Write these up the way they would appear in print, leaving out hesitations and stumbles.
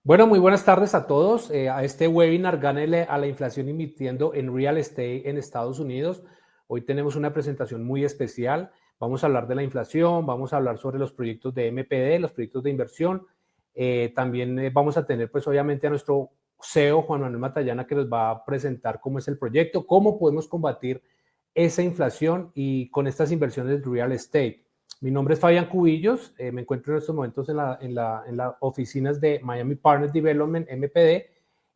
Bueno, muy buenas tardes a todos. A este webinar Gánele a la inflación invirtiendo en real estate en Estados Unidos. Hoy tenemos una presentación muy especial. Vamos a hablar de la inflación, vamos a hablar sobre los proyectos de MPD, los proyectos de inversión. También vamos a tener, pues, obviamente a nuestro CEO, Juan Manuel Matallana, que nos va a presentar cómo es el proyecto, cómo podemos combatir esa inflación y con estas inversiones de real estate. Mi nombre es Fabián Cubillos, me encuentro en estos momentos en las oficinas de Miami Partners Development, MPD,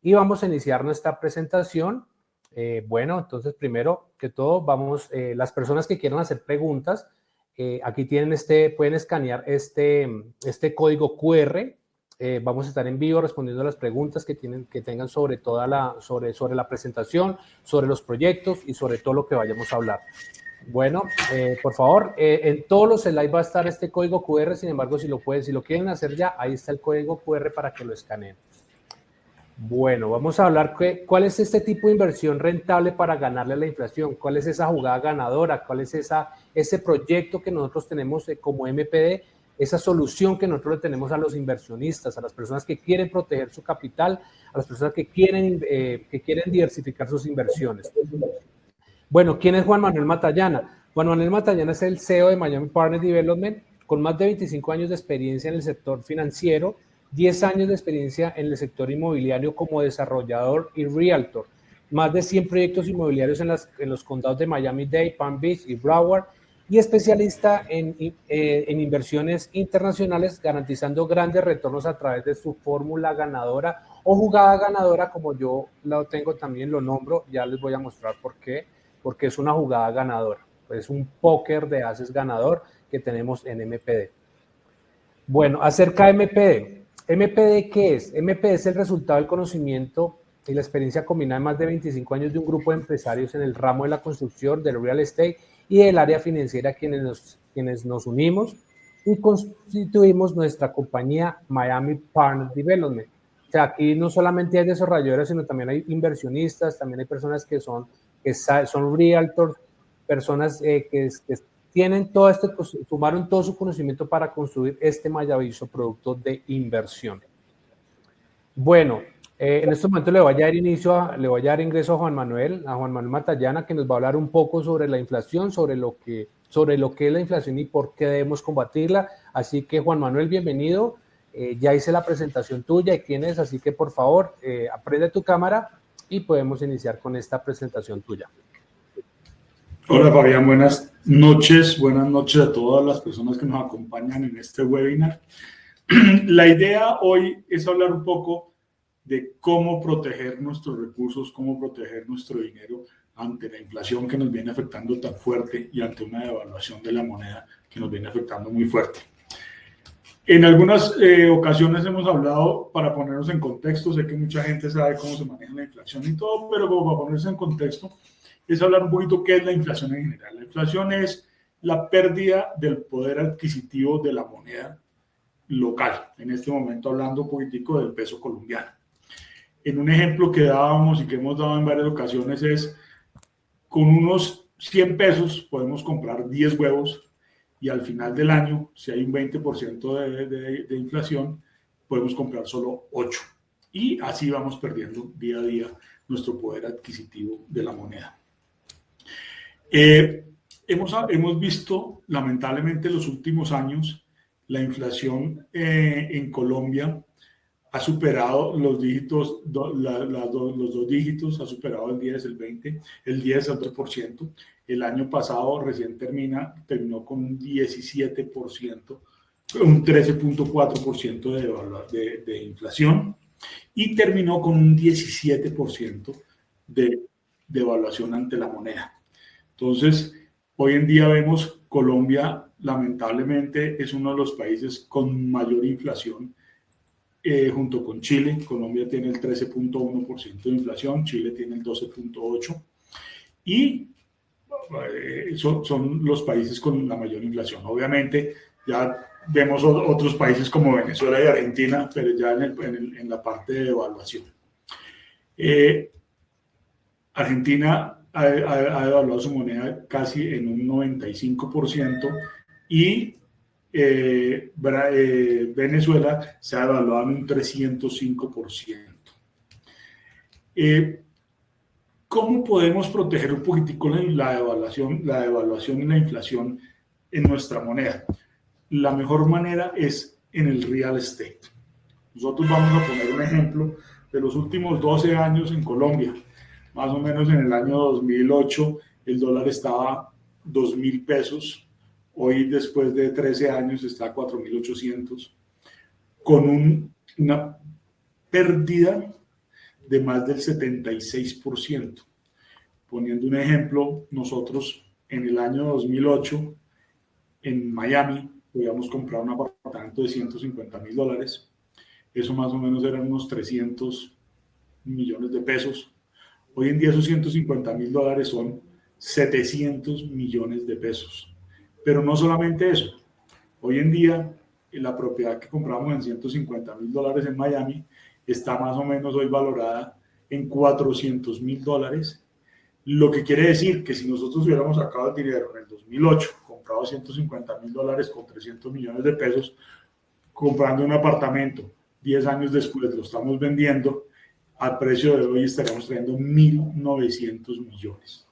y vamos a iniciar nuestra presentación. Bueno, entonces primero que todo, las personas que quieran hacer preguntas, aquí pueden escanear este código QR. Vamos a estar en vivo respondiendo a las preguntas que tengan sobre sobre la presentación, sobre los proyectos y sobre todo lo que vayamos a hablar. Bueno, por favor, en todos los slides va a estar este código QR, sin embargo, si lo quieren hacer ya, ahí está el código QR para que lo escaneen. Bueno, vamos a hablar cuál es este tipo de inversión rentable para ganarle a la inflación, cuál es esa jugada ganadora, cuál es ese proyecto que nosotros tenemos como MPD, esa solución que nosotros le tenemos a los inversionistas, a las personas que quieren proteger su capital, a las personas que quieren diversificar sus inversiones. Bueno, ¿quién es Juan Manuel Matallana? Juan Manuel Matallana es el CEO de Miami Partners Development, con más de 25 años de experiencia en el sector financiero, 10 años de experiencia en el sector inmobiliario como desarrollador y realtor, más de 100 proyectos inmobiliarios en los condados de Miami-Dade, Palm Beach y Broward, y especialista en inversiones internacionales, garantizando grandes retornos a través de su fórmula ganadora o jugada ganadora, como yo lo tengo también, lo nombro, ya les voy a mostrar por qué, porque es una jugada ganadora, es un póker de ases ganador que tenemos en MPD. Bueno, acerca de MPD. ¿MPD qué es? MPD es el resultado del conocimiento y la experiencia combinada de más de 25 años de un grupo de empresarios en el ramo de la construcción, del real estate y del área financiera, quienes nos unimos y constituimos nuestra compañía Miami Partners Development. O sea, aquí no solamente hay desarrolladores, sino también hay inversionistas, también hay personas que son realtors, personas que tienen sumaron todo su conocimiento para construir este maravilloso producto de inversión. Bueno, en este momento le voy a dar ingreso a Juan Manuel Matallana, que nos va a hablar un poco sobre la inflación, sobre lo que es la inflación y por qué debemos combatirla. Así que, Juan Manuel, bienvenido. Ya hice la presentación tuya y quién es, así que por favor, aprende tu cámara y podemos iniciar con esta presentación tuya. Hola Fabián, buenas noches a todas las personas que nos acompañan en este webinar. La idea hoy es hablar un poco de cómo proteger nuestros recursos, cómo proteger nuestro dinero ante la inflación que nos viene afectando tan fuerte y ante una devaluación de la moneda que nos viene afectando muy fuerte. En algunas ocasiones hemos hablado, para ponernos en contexto, sé que mucha gente sabe cómo se maneja la inflación y todo, pero como para ponerse en contexto, es hablar un poquito qué es la inflación en general. La inflación es la pérdida del poder adquisitivo de la moneda local. En este momento hablando un poquitico del peso colombiano. En un ejemplo que dábamos y que hemos dado en varias ocasiones es, con unos 100 pesos podemos comprar 10 huevos y al final del año, si hay un 20% de inflación, podemos comprar solo 8. Y así vamos perdiendo día a día nuestro poder adquisitivo de la moneda. Hemos visto, lamentablemente, en los últimos años, la inflación en Colombia ha superado los dígitos, los dos dígitos, ha superado el 10, el 20, el 10 al 2%. El año pasado recién terminó con un 17%, un 13.4% de inflación y terminó con un 17% de devaluación ante la moneda. Entonces, hoy en día vemos Colombia, lamentablemente, es uno de los países con mayor inflación junto con Chile. Colombia tiene el 13.1% de inflación, Chile tiene el 12.8%. Y son los países con la mayor inflación. Obviamente, ya vemos otros países como Venezuela y Argentina, pero ya en la parte de devaluación. Argentina ha devaluado su moneda casi en un 95% y Venezuela se ha devaluado en un 305%. ¿Cómo podemos proteger un poquitico la devaluación y la inflación en nuestra moneda? La mejor manera es en el real estate. Nosotros vamos a poner un ejemplo de los últimos 12 años en Colombia. Más o menos en el año 2008 el dólar estaba 2.000 pesos. Hoy, después de 13 años, está a 4.800, con una pérdida de más del 76%. Poniendo un ejemplo, nosotros en el año 2008, en Miami, podíamos comprar un apartamento de $150,000. Eso más o menos eran unos 300 millones de pesos. Hoy en día esos $150,000 son 700 millones de pesos. Pero no solamente eso. Hoy en día la propiedad que compramos en $150,000 en Miami está más o menos hoy valorada en $400,000. Lo que quiere decir que si nosotros hubiéramos sacado el dinero en el 2008, comprado $150,000 con 300 millones de pesos, comprando un apartamento, 10 años después lo estamos vendiendo, al precio de hoy estaríamos trayendo 1.900 millones.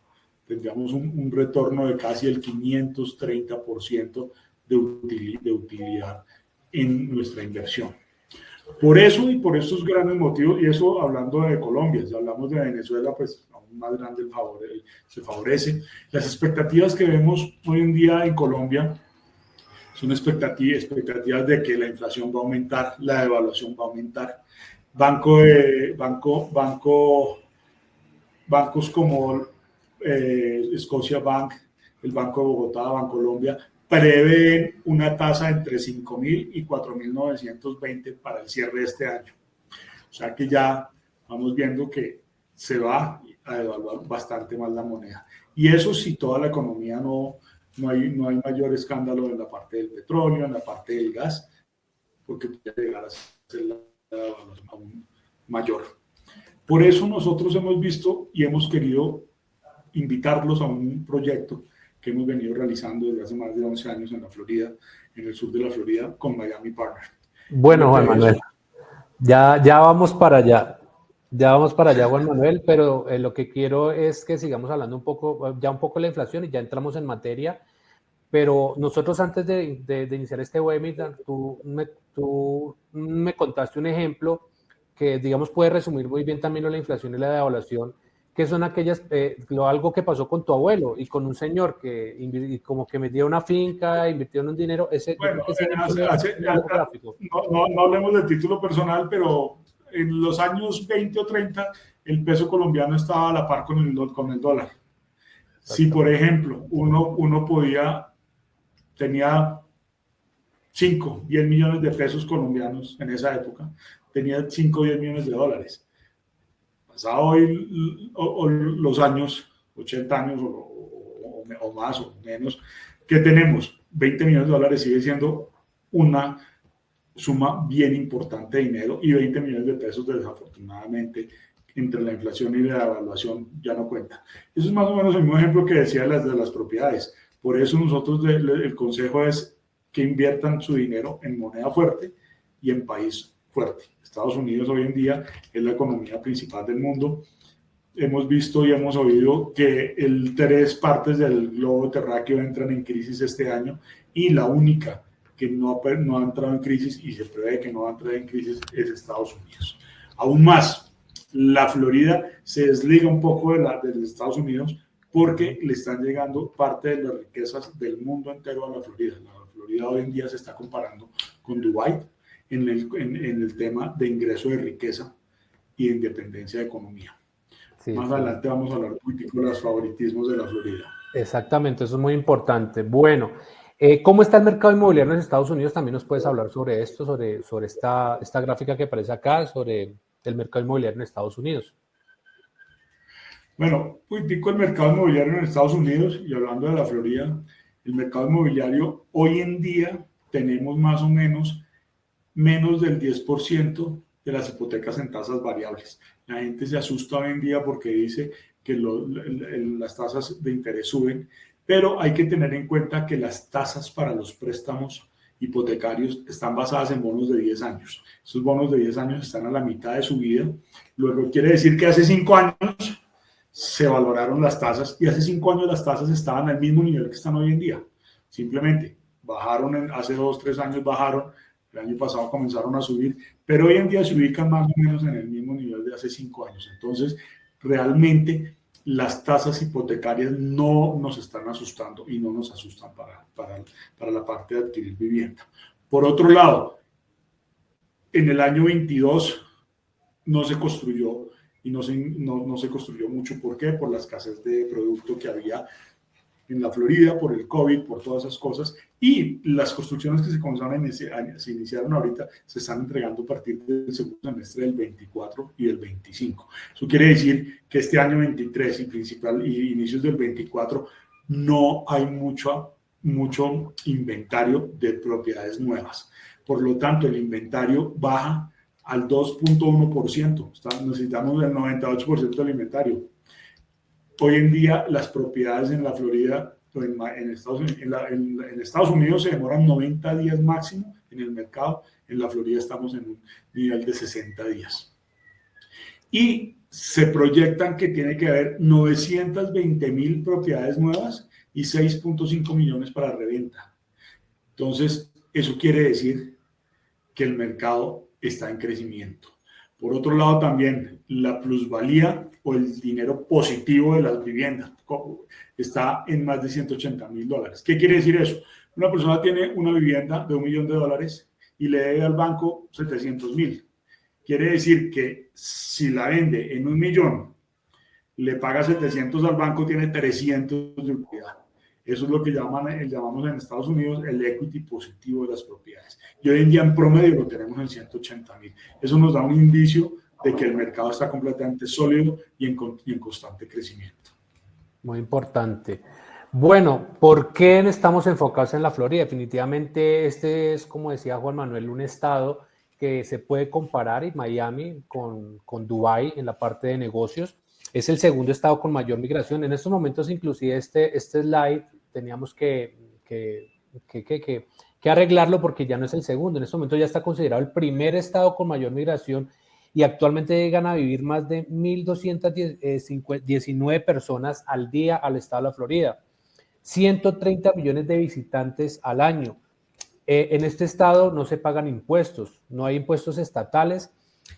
Tendríamos un retorno de casi el 530% de utilidad en nuestra inversión. Por eso y por estos grandes motivos, y eso hablando de Colombia, si hablamos de Venezuela, pues aún más grande se favorece. Las expectativas que vemos hoy en día en Colombia son expectativas de que la inflación va a aumentar, la devaluación va a aumentar. Bancos como Scotiabank, el Banco de Bogotá, Bancolombia, prevén una tasa entre 5.000 y 4.920 para el cierre de este año. O sea que ya vamos viendo que se va a devaluar bastante más la moneda. Y eso si toda la economía no hay mayor escándalo en la parte del petróleo, en la parte del gas, porque puede llegar a ser la devaluación aún mayor. Por eso nosotros hemos visto y hemos querido invitarlos a un proyecto que hemos venido realizando desde hace más de 11 años en la Florida, en el sur de la Florida, con Miami Partner. Bueno, Juan Manuel, ya vamos para allá. Ya vamos para allá, Juan Manuel, pero lo que quiero es que sigamos hablando un poco de la inflación y ya entramos en materia. Pero nosotros antes de iniciar este webinar, tú me contaste un ejemplo que, digamos, puede resumir muy bien también la inflación y la devaluación, que son aquellas, algo que pasó con tu abuelo y con un señor que como que metió una finca, invirtió en un dinero. Bueno, no hablemos del título personal, pero en los años 20 o 30 el peso colombiano estaba a la par con el dólar. Si, por ejemplo, uno tenía 5, 10 millones de pesos colombianos en esa época, tenía 5 o 10 millones de dólares. Pasado hoy los años, 80 años o más o menos, que tenemos 20 millones de dólares, sigue siendo una suma bien importante de dinero, y 20 millones de pesos desafortunadamente entre la inflación y la devaluación ya no cuenta. Eso es más o menos el mismo ejemplo que decía de las propiedades. Por eso nosotros el consejo es que inviertan su dinero en moneda fuerte y en país fuerte. Estados Unidos hoy en día es la economía principal del mundo. Hemos visto y hemos oído que 3 partes del globo terráqueo entran en crisis este año, y la única que no ha entrado en crisis y se prevé que no va a entrar en crisis es Estados Unidos. Aún más, la Florida se desliga un poco de los Estados Unidos porque le están llegando parte de las riquezas del mundo entero a la Florida. La Florida hoy en día se está comparando con Dubái en el tema de ingreso de riqueza y de independencia de economía. Sí, más adelante vamos a hablar un poquitico de los favoritismos de la Florida. Exactamente, eso es muy importante. Bueno, ¿cómo está el mercado inmobiliario en Estados Unidos? También nos puedes hablar sobre esto, sobre esta gráfica que aparece acá, sobre el mercado inmobiliario en Estados Unidos. Bueno, poquitico el mercado inmobiliario en Estados Unidos, y hablando de la Florida, el mercado inmobiliario hoy en día tenemos más o menos del 10% de las hipotecas en tasas variables. La gente se asusta hoy en día porque dice que las tasas de interés suben, pero hay que tener en cuenta que las tasas para los préstamos hipotecarios están basadas en bonos de 10 años. Esos bonos de 10 años están a la mitad de su vida. Luego quiere decir que hace 5 años se valoraron las tasas y hace 5 años las tasas estaban al mismo nivel que están hoy en día. Simplemente bajaron, hace 2, 3 años bajaron, el año pasado comenzaron a subir, pero hoy en día se ubican más o menos en el mismo nivel de hace 5 años. Entonces, realmente las tasas hipotecarias no nos están asustando y no nos asustan para la parte de adquirir vivienda. Por otro lado, en el año 22 no se construyó y no se construyó mucho. ¿Por qué? Por la escasez de producto que había en la Florida, por el COVID, por todas esas cosas. Y las construcciones que se iniciaron ahorita se están entregando a partir del segundo semestre del 24 y del 25. Eso quiere decir que este año 23 y inicios del 24 no hay mucho inventario de propiedades nuevas. Por lo tanto, el inventario baja al 2.1%. Necesitamos el 98% del inventario. Hoy en día, las propiedades en la Florida, en Estados Unidos se demoran 90 días máximo en el mercado. En la Florida estamos en un nivel de 60 días. Y se proyectan que tiene que haber 920,000 propiedades nuevas y 6.5 millones para reventa. Entonces, eso quiere decir que el mercado está en crecimiento. Por otro lado, también la plusvalía o el dinero positivo de las viviendas está en más de $180,000. ¿Qué quiere decir eso? Una persona tiene una vivienda de $1 millón y le debe al banco 700,000. Quiere decir que si la vende en $1 millón, le paga 700 al banco, tiene 300 de utilidad. Eso es lo que llamamos en Estados Unidos el equity positivo de las propiedades. Y hoy en día en promedio lo tenemos en 180,000. Eso nos da un indicio de que el mercado está completamente sólido y en constante crecimiento. Muy importante. Bueno, ¿por qué estamos enfocados en la Florida? Definitivamente este es, como decía Juan Manuel, un estado que se puede comparar, y Miami con Dubái en la parte de negocios. Es el segundo estado con mayor migración. En estos momentos, inclusive este slide, teníamos que arreglarlo porque ya no es el segundo. En este momento ya está considerado el primer estado con mayor migración y actualmente llegan a vivir más de 1,219 personas al día al estado de la Florida. 130 millones de visitantes al año. En este estado no se pagan impuestos, no hay impuestos estatales.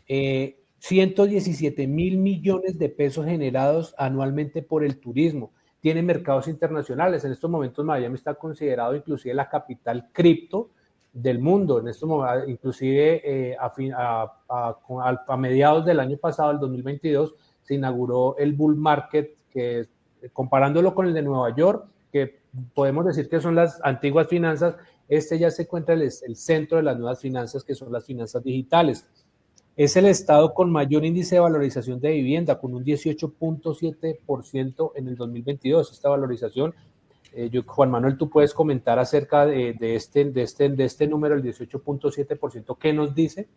117,000 millones de pesos generados anualmente por el turismo. Tiene mercados internacionales. En estos momentos Miami está considerado inclusive la capital cripto del mundo. En estos momentos, inclusive a mediados del año pasado, el 2022, se inauguró el bull market, que comparándolo con el de Nueva York, que podemos decir que son las antiguas finanzas, este ya se encuentra el centro de las nuevas finanzas, que son las finanzas digitales. Es el estado con mayor índice de valorización de vivienda, con un 18.7% en el 2022. Esta valorización, Juan Manuel, tú puedes comentar acerca de este número, el 18.7%. ¿Qué nos dice?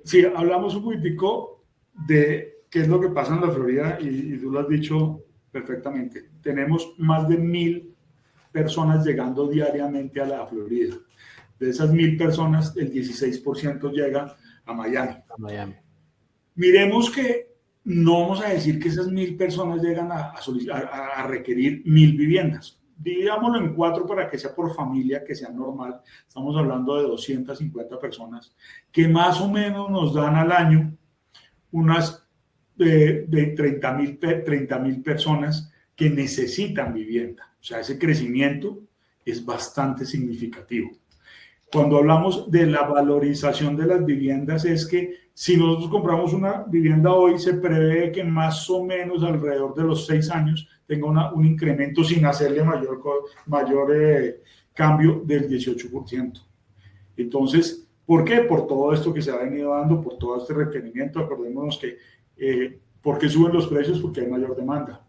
Sí, hablamos un poquitico de qué es lo que pasa en la Florida y tú lo has dicho perfectamente. Tenemos más de 1,000 personas llegando diariamente a la Florida. De esas 1,000 personas, el 16% llega a Miami. Miremos que no vamos a decir que esas 1,000 personas llegan a requerir 1,000 viviendas. Digámoslo en 4 para que sea por familia, que sea normal. Estamos hablando de 250 personas que más o menos nos dan al año unas de 30,000 personas que necesitan vivienda. O sea, ese crecimiento es bastante significativo. Cuando hablamos de la valorización de las viviendas, es que si nosotros compramos una vivienda hoy, se prevé que más o menos alrededor de los 6 años tenga un incremento sin hacerle mayor cambio del 18%. Entonces, ¿por qué? Por todo esto que se ha venido dando, por todo este requerimiento. Acordémonos que, ¿por qué suben los precios? Porque hay mayor demanda.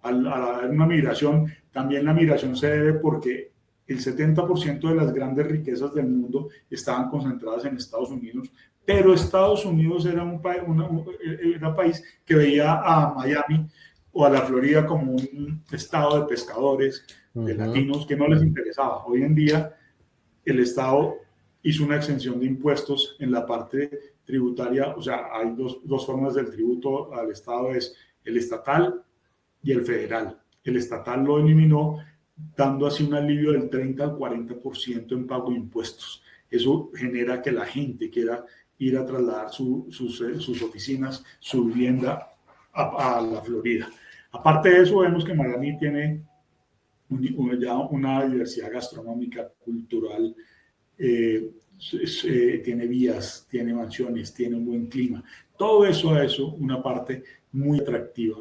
Al haber una migración, también la migración se debe porque el 70% de las grandes riquezas del mundo estaban concentradas en Estados Unidos, pero Estados Unidos era un país que veía a Miami o a la Florida como un estado de pescadores, de latinos que no les interesaba. Hoy en día el Estado hizo una exención de impuestos en la parte tributaria, o sea, hay dos formas del tributo al Estado, es el estatal y el federal. El estatal lo eliminó, dando así un alivio del 30 al 40% en pago de impuestos. Eso genera que la gente quiera ir a trasladar sus oficinas, su vivienda a la Florida. Aparte de eso, vemos que Miami tiene ya una diversidad gastronómica, cultural, tiene vías, tiene mansiones, tiene un buen clima. Todo eso una parte muy atractiva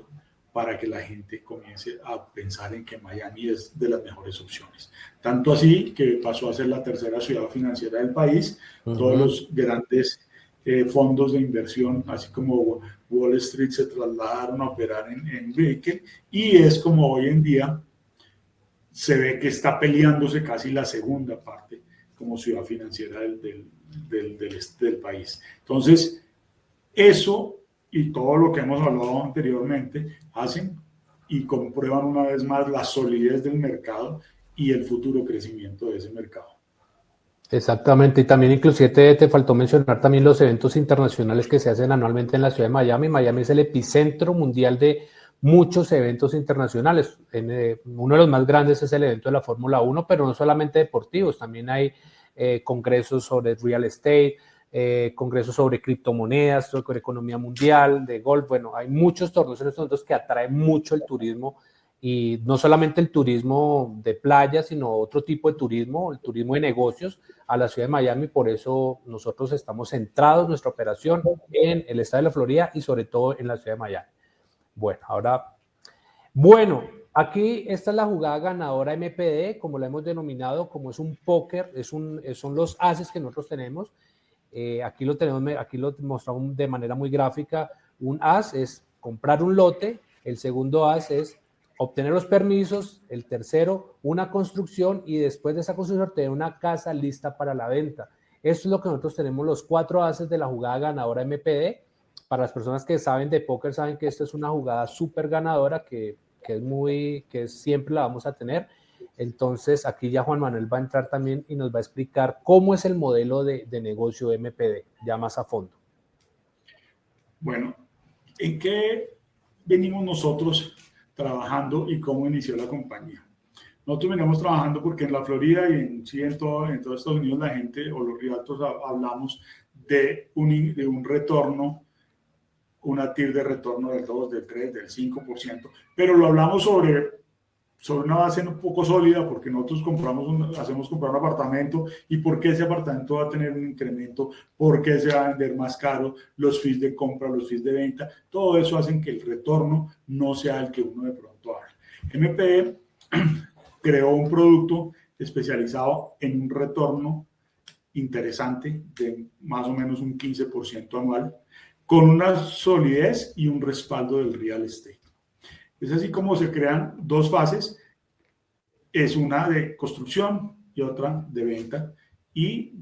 para que la gente comience a pensar en que Miami es de las mejores opciones. Tanto así que pasó a ser la tercera ciudad financiera del país. Todos los grandes fondos de inversión, así como Wall Street, se trasladaron a operar en Brickell, y es como hoy en día se ve que está peleándose casi la segunda parte como ciudad financiera del país. Entonces, eso y todo lo que hemos hablado anteriormente hacen y comprueban una vez más la solidez del mercado y el futuro crecimiento de ese mercado. Exactamente, y también inclusive te faltó mencionar también los eventos internacionales que se hacen anualmente en la ciudad de Miami. Miami es el epicentro mundial de muchos eventos internacionales. Uno de los más grandes es el evento de la Fórmula 1, pero no solamente deportivos, también hay congresos sobre real estate, congresos sobre criptomonedas, sobre economía mundial, de golf. Bueno, hay muchos torneos en estos momentos que atraen mucho el turismo, y no solamente el turismo de playa, sino otro tipo de turismo, el turismo de negocios a la ciudad de Miami. Por eso nosotros estamos centrados, nuestra operación, en el estado de la Florida y sobre todo en la ciudad de Miami. Bueno, aquí esta es la jugada ganadora MPD, como la hemos denominado, como es un póker, son los ases que nosotros tenemos. Aquí lo mostramos de manera muy gráfica. Un as es comprar un lote, el segundo as es obtener los permisos, el tercero, una construcción, y después de esa construcción tener una casa lista para la venta. Esto es lo que nosotros tenemos, los 4 ases de la jugada ganadora MPD. Para las personas que saben de póker, saben que esta es una jugada súper ganadora, que siempre la vamos a tener. Entonces, aquí ya Juan Manuel va a entrar también y nos va a explicar cómo es el modelo de negocio MPD, ya más a fondo. Bueno, ¿en qué venimos nosotros trabajando y cómo inició la compañía? Nosotros venimos trabajando porque en la Florida y en todo Estados Unidos la gente o los realtors hablamos de un retorno, una TIR de retorno del 2, del 3, del 5%, pero lo hablamos sobre una base un poco sólida, porque nosotros hacemos comprar un apartamento, y por qué ese apartamento va a tener un incremento, por qué se va a vender más caro, los fees de compra, los fees de venta, todo eso hace que el retorno no sea el que uno de pronto haga. MPD creó un producto especializado en un retorno interesante de más o menos un 15% anual, con una solidez y un respaldo del real estate. Es así como se crean dos fases, es una de construcción y otra de venta, y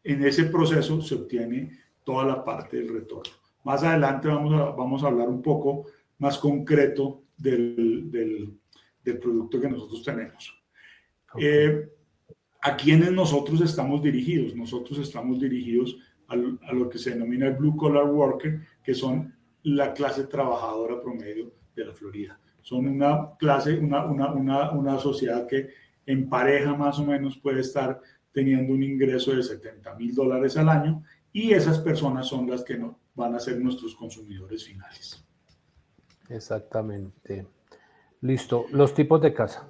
en ese proceso se obtiene toda la parte del retorno. Más adelante vamos a hablar un poco más concreto del producto que nosotros tenemos. Okay. ¿A quiénes nosotros estamos dirigidos? Nosotros estamos dirigidos a lo que se denomina el blue collar worker, que son la clase trabajadora promedio de la Florida. Son una clase, una sociedad que en pareja más o menos puede estar teniendo un ingreso de $70,000 al año, y esas personas son las que van a ser nuestros consumidores finales. Exactamente. Listo. Los tipos de casa.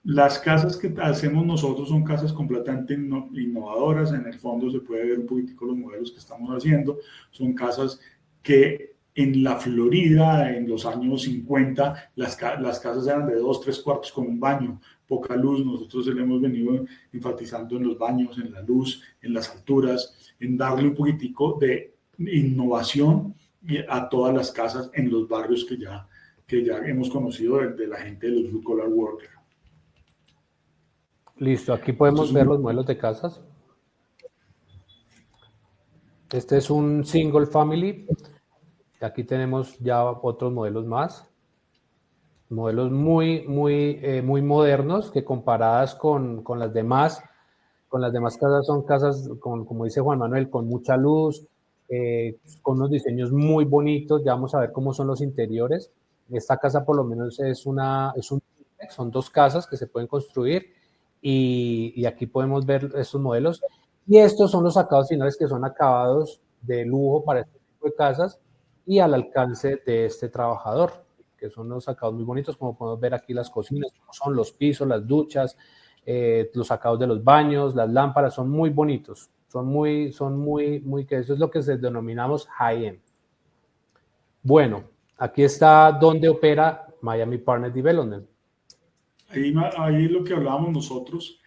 Las casas que hacemos nosotros son casas completamente innovadoras. En el fondo se puede ver un poquitico los modelos que estamos haciendo. Son casas que en la Florida, en los años 50, las casas eran de 2, 3 cuartos con un baño, poca luz. Nosotros le hemos venido enfatizando en los baños, en la luz, en las alturas, en darle un poquitico de innovación a todas las casas en los barrios que ya hemos conocido de la gente de los blue collar workers. Listo, aquí podemos ver los modelos de casas. Este es un single family. Aquí tenemos ya otros modelos más. modelos muy modernos que comparadas con las demás casas son casas, como dice Juan Manuel, con mucha luz, con unos diseños muy bonitos. Ya vamos a ver cómo son los interiores. Esta casa por lo menos son dos casas que se pueden construir y aquí podemos ver estos modelos. Y estos son los acabados finales que son acabados de lujo para este tipo de casas y al alcance de este trabajador, que son los acabados muy bonitos, como podemos ver aquí las cocinas, como son los pisos, las duchas, los acabados de los baños, las lámparas, son muy bonitos, que eso es lo que se denominamos high-end. Bueno, aquí está donde opera Miami Partner Development. Ahí lo que hablábamos nosotros,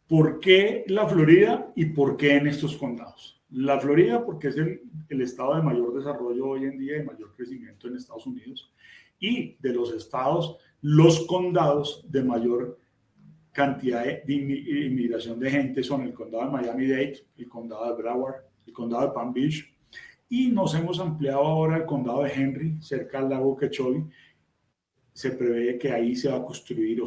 ¿por qué la Florida y por qué en estos condados? La Florida porque es el estado de mayor desarrollo hoy en día, de mayor crecimiento en Estados Unidos, y de los estados, los condados de mayor cantidad de inmigración de gente son el condado de Miami-Dade, el condado de Broward, el condado de Palm Beach, y nos hemos ampliado ahora al condado de Henry, cerca al lago Okeechobee. Se prevé que ahí se va a construir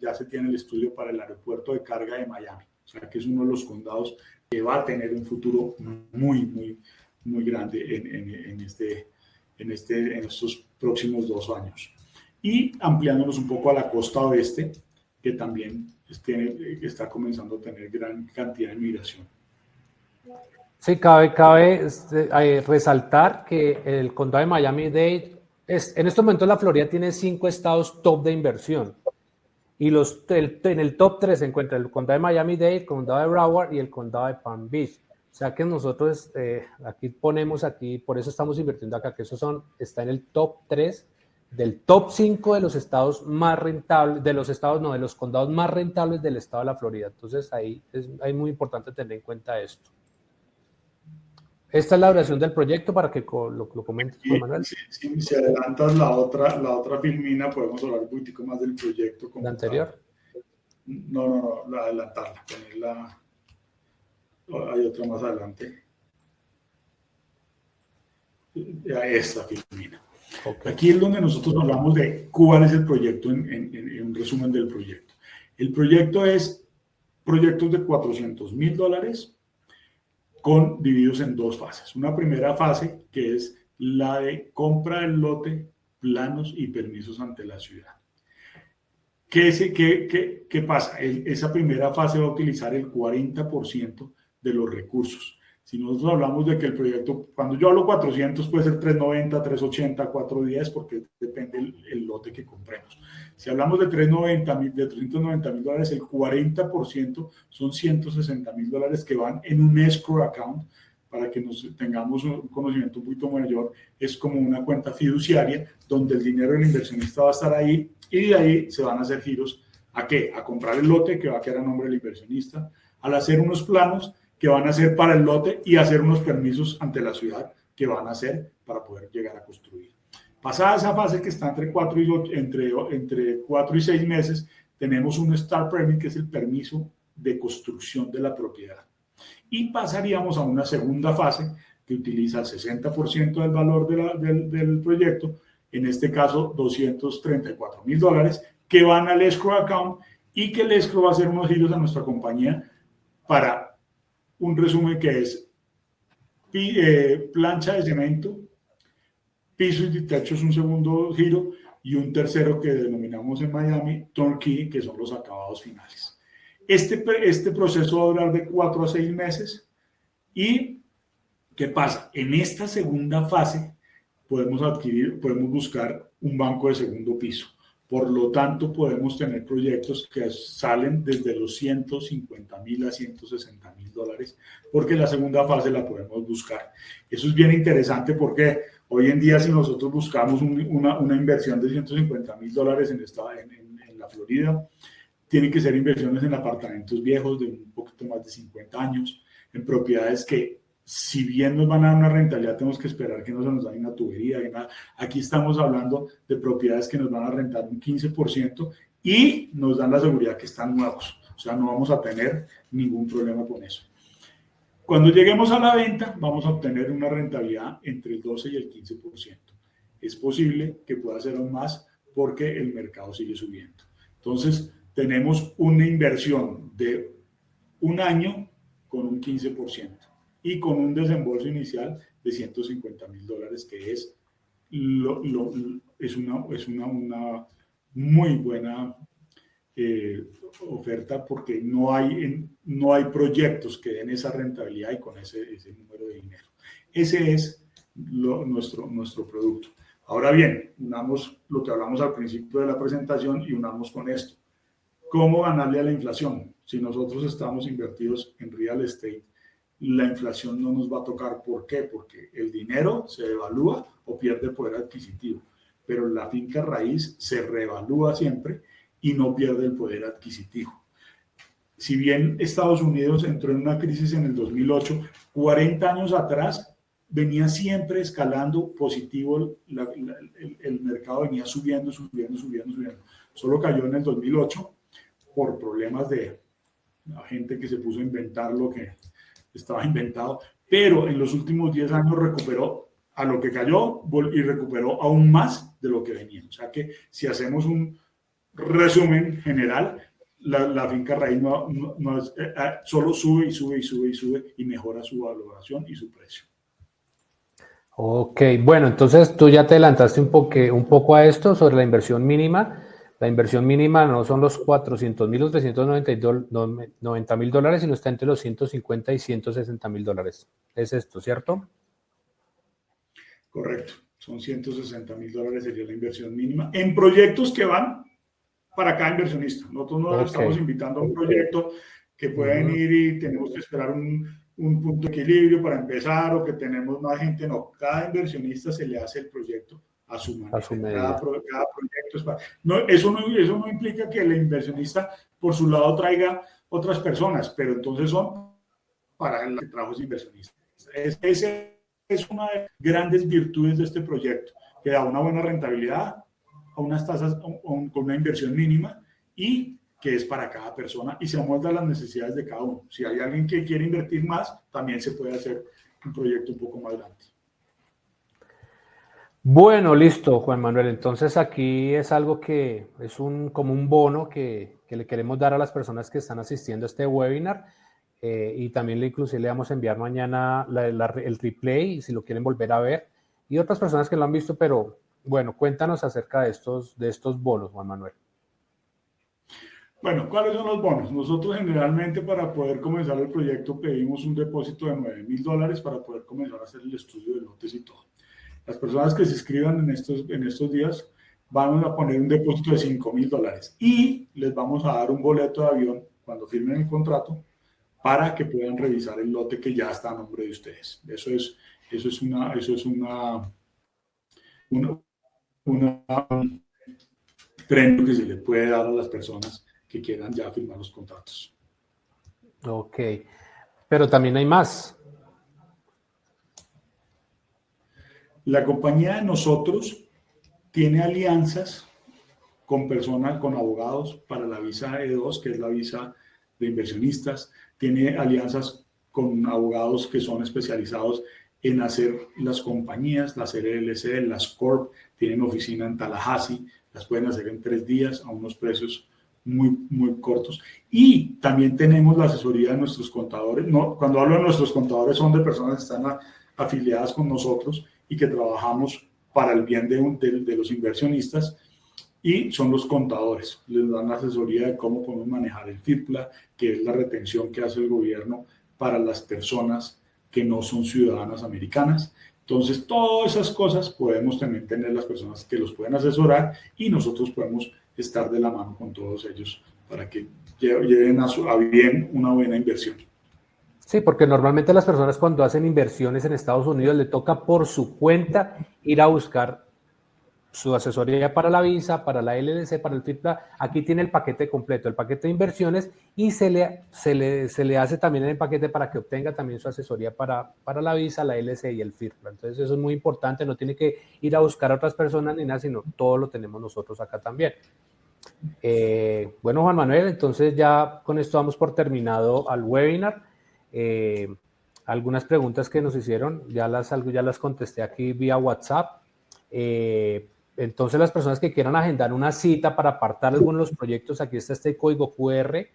ya se tiene el estudio para el aeropuerto de carga de Miami. O sea que es uno de los condados que va a tener un futuro muy grande en estos próximos 2 años. Y ampliándonos un poco a la costa oeste, que también está comenzando a tener gran cantidad de migración. Sí, cabe resaltar que el condado de Miami-Dade, en estos momentos la Florida tiene 5 estados top de inversión. Y en el top 3 se encuentra el condado de Miami-Dade, el condado de Broward y el condado de Palm Beach. O sea que nosotros por eso estamos invirtiendo acá, que está en el top 3 del top 5 de los estados más rentables, de los condados más rentables del estado de la Florida. Entonces ahí es muy importante tener en cuenta esto. Esta es la duración del proyecto para que lo comentes, Juan Manuel. Si adelantas la otra filmina, podemos hablar un poquitico más del proyecto. ¿La anterior? No, adelantarla, ponerla. Hay otra más adelante. Esta filmina. Okay. Aquí es donde nosotros hablamos de cuál es el proyecto en un resumen del proyecto. El proyecto es proyectos de $400,000 divididos en 2 fases. Una primera fase que es la de compra del lote, planos y permisos ante la ciudad. ¿Qué pasa? Esa primera fase va a utilizar el 40% de los recursos. Si nosotros hablamos de que el proyecto, cuando yo hablo 400 puede ser 390, 380, 410, porque depende el lote que compremos. Si hablamos de $390,000, el 40% son $160,000 que van en un escrow account, para que tengamos un conocimiento un poquito mayor. Es como una cuenta fiduciaria donde el dinero del inversionista va a estar ahí y de ahí se van a hacer giros. ¿A qué? A comprar el lote que va a quedar a nombre del inversionista, al hacer unos planos que van a hacer para el lote y hacer unos permisos ante la ciudad que van a hacer para poder llegar a construir. Pasada esa fase que está entre 4 y 6 meses, tenemos un Start Permit, que es el permiso de construcción de la propiedad. Y pasaríamos a una segunda fase que utiliza el 60% del valor del proyecto, en este caso $234,000, que van al escrow account y que el escrow va a hacer unos giros a nuestra compañía para un resumen que es plancha de cemento, pisos y techos, un segundo giro, y un tercero que denominamos en Miami turnkey, que son los acabados finales. Este proceso va a durar de 4 a 6 meses. ¿Y qué pasa? En esta segunda fase podemos buscar un banco de segundo piso. Por lo tanto, podemos tener proyectos que salen desde los $150,000 a $160,000, porque la segunda fase la podemos buscar. Eso es bien interesante porque hoy en día, si nosotros buscamos una inversión de $150,000 en la Florida, tienen que ser inversiones en apartamentos viejos de un poquito más de 50 años, en propiedades que, si bien nos van a dar una rentabilidad, tenemos que esperar que no se nos dañe una tubería y nada. Aquí estamos hablando de propiedades que nos van a rentar un 15% y nos dan la seguridad que están nuevos. O sea, no vamos a tener ningún problema con eso. Cuando lleguemos a la venta, vamos a obtener una rentabilidad entre el 12 y el 15%. Es posible que pueda ser aún más porque el mercado sigue subiendo. Entonces, tenemos una inversión de un año con un 15% y con un desembolso inicial de $150,000, que es, es una muy buena oferta, porque no hay proyectos que den esa rentabilidad y con ese número de dinero. Ese es nuestro producto. Ahora bien, unamos lo que hablamos al principio de la presentación y unamos con esto. ¿Cómo ganarle a la inflación? Si nosotros estamos invertidos en real estate, la inflación no nos va a tocar. ¿Por qué? Porque el dinero se devalúa o pierde poder adquisitivo, pero la finca raíz se revalúa siempre y no pierde el poder adquisitivo. Si bien Estados Unidos entró en una crisis en el 2008, 40 años atrás venía siempre escalando positivo, el mercado venía subiendo. Solo cayó en el 2008 por problemas de la gente que se puso a inventar lo que estaba inventado, pero en los últimos 10 años recuperó a lo que cayó y recuperó aún más de lo que venía. O sea que si hacemos un resumen general, la finca raíz solo sube y mejora su valoración y su precio. Ok, bueno, entonces tú ya te adelantaste un poco a esto sobre la inversión mínima. La inversión mínima no son los 400,000 o $390,000, sino está entre los 150 y $160,000. Es esto, ¿cierto? Correcto, son $160,000 sería la inversión mínima en proyectos que van para cada inversionista. Nosotros no estamos invitando a un proyecto que pueden ir y tenemos que esperar un punto de equilibrio para empezar, o que tenemos más gente. No, cada inversionista se le hace el proyecto a su manera. Cada proyecto es para... eso no implica que el inversionista por su lado traiga otras personas, pero entonces son para el trabajo de inversionistas. Esa es una de las grandes virtudes de este proyecto, que da una buena rentabilidad a unas tasas con una inversión mínima, y que es para cada persona y se amolda a las necesidades de cada uno. Si hay alguien que quiere invertir más, también se puede hacer un proyecto un poco más grande. Bueno, listo, Juan Manuel. Entonces aquí es algo que es como un bono que le queremos dar a las personas que están asistiendo a este webinar, y también inclusive le vamos a enviar mañana el replay si lo quieren volver a ver, y otras personas que lo han visto. Pero bueno, cuéntanos acerca de estos bonos, Juan Manuel. Bueno, ¿cuáles son los bonos? Nosotros generalmente, para poder comenzar el proyecto, pedimos un depósito de $9,000 para poder comenzar a hacer el estudio de lotes y todo. Las personas que se inscriban en estos días vamos a poner un depósito de $5,000 y les vamos a dar un boleto de avión cuando firmen el contrato, para que puedan revisar el lote que ya está a nombre de ustedes. Eso es un premio que se le puede dar a las personas que quieran ya firmar los contratos. Ok, pero también hay más. La compañía de nosotros tiene alianzas con personas, con abogados para la visa E2, que es la visa de inversionistas. Tiene alianzas con abogados que son especializados en hacer las compañías, las LLC, las Corp. Tienen oficina en Tallahassee, las pueden hacer en 3 días a unos precios muy cortos. Y también tenemos la asesoría de nuestros contadores. Cuando hablo de nuestros contadores, son de personas que están afiliadas con nosotros y que trabajamos para el bien de los inversionistas, y son los contadores. Les dan la asesoría de cómo podemos manejar el FIPLA, que es la retención que hace el gobierno para las personas que no son ciudadanas americanas. Entonces, todas esas cosas podemos también tener las personas que los pueden asesorar, y nosotros podemos estar de la mano con todos ellos para que lleven a bien una buena inversión. Sí, porque normalmente las personas, cuando hacen inversiones en Estados Unidos, le toca por su cuenta ir a buscar su asesoría para la visa, para la LLC, para el FIPLA. Aquí tiene el paquete completo, el paquete de inversiones, y se le hace también el paquete para que obtenga también su asesoría para la visa, la LLC y el FIPLA. Entonces eso es muy importante, no tiene que ir a buscar a otras personas ni nada, sino todo lo tenemos nosotros acá también. Bueno, Juan Manuel, entonces ya con esto damos por terminado al webinar. Algunas preguntas que nos hicieron, ya las contesté aquí vía WhatsApp. Entonces, las personas que quieran agendar una cita para apartar algunos de los proyectos, aquí está este código QR.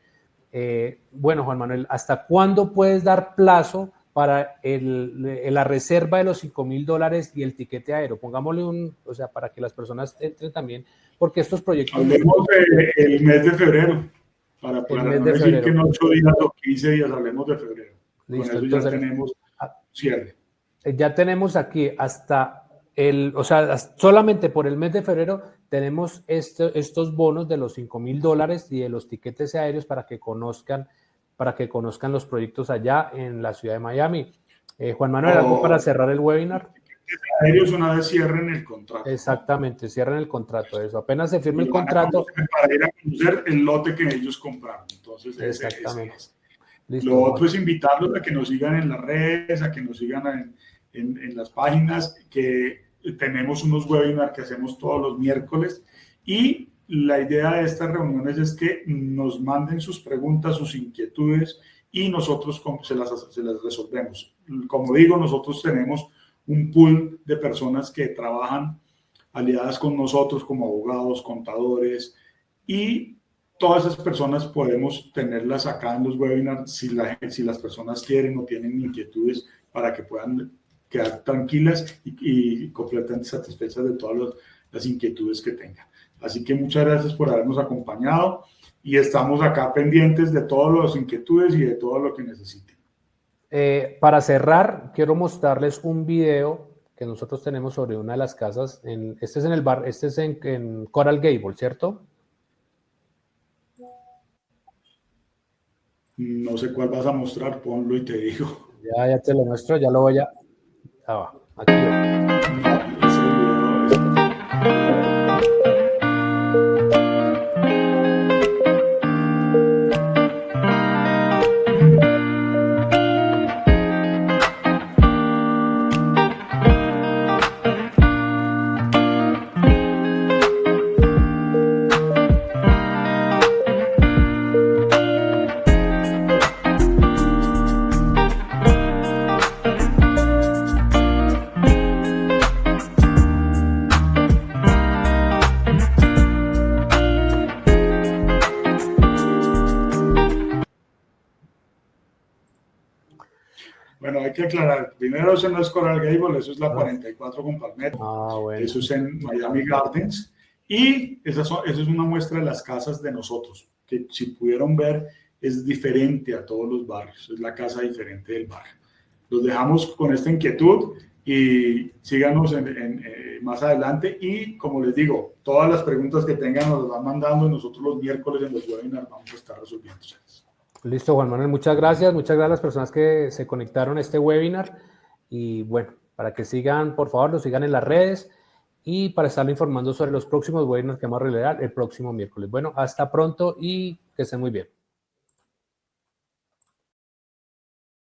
Bueno, Juan Manuel, ¿hasta cuándo puedes dar plazo para la reserva de los $5,000 y el tiquete aéreo? Pongámosle o sea, para que las personas entren también, porque estos proyectos... Hablemos del mes de febrero, para no decir que en 8 días o 15 días, hablemos de febrero. Listo, con eso entonces, ya tenemos cierre. Ya tenemos aquí hasta o sea, solamente por el mes de febrero tenemos estos bonos de los $5,000 y de los tiquetes aéreos para que conozcan los proyectos allá en la ciudad de Miami. Juan Manuel, ¿algo para cerrar el webinar? Tiquetes aéreos una vez cierren el contrato. Exactamente, cierren el contrato, eso. Apenas se firme el contrato. Para ir a conocer el lote que ellos compraron. Entonces, exactamente. Listo, lo otro es invitarlos a que nos sigan en las redes, a que nos sigan en las páginas, que tenemos unos webinars que hacemos todos los miércoles, y la idea de estas reuniones es que nos manden sus preguntas, sus inquietudes, y nosotros se las resolvemos. Como digo, nosotros tenemos un pool de personas que trabajan aliadas con nosotros como abogados, contadores, y todas esas personas podemos tenerlas acá en los webinars si las personas quieren o tienen inquietudes, para que puedan quedar tranquilas y completamente satisfechas de todas las inquietudes que tengan. Así que muchas gracias por habernos acompañado, y estamos acá pendientes de todas las inquietudes y de todo lo que necesiten. Para cerrar, quiero mostrarles un video que nosotros tenemos sobre una de las casas. Este es en el bar, este es en Coral Gable, ¿cierto? No sé cuál vas a mostrar, ponlo y te digo. Ya te lo muestro, ya lo voy a... aquí va. Bueno, hay que aclarar. Primero, eso no es Coral Gable, eso es la 44 con Palmetto. Bueno. Eso es en Miami Gardens. Y esa es una muestra de las casas de nosotros, que si pudieron ver, es diferente a todos los barrios. Es la casa diferente del barrio. Los dejamos con esta inquietud y síganos más adelante. Y como les digo, todas las preguntas que tengan nos las van mandando, y nosotros los miércoles en los webinars vamos a estar resolviendo. Listo, Juan Manuel, muchas gracias a las personas que se conectaron a este webinar, y bueno, para que sigan, por favor, los sigan en las redes, y para estarlo informando sobre los próximos webinars que vamos a realizar el próximo miércoles. Bueno, hasta pronto y que estén muy bien.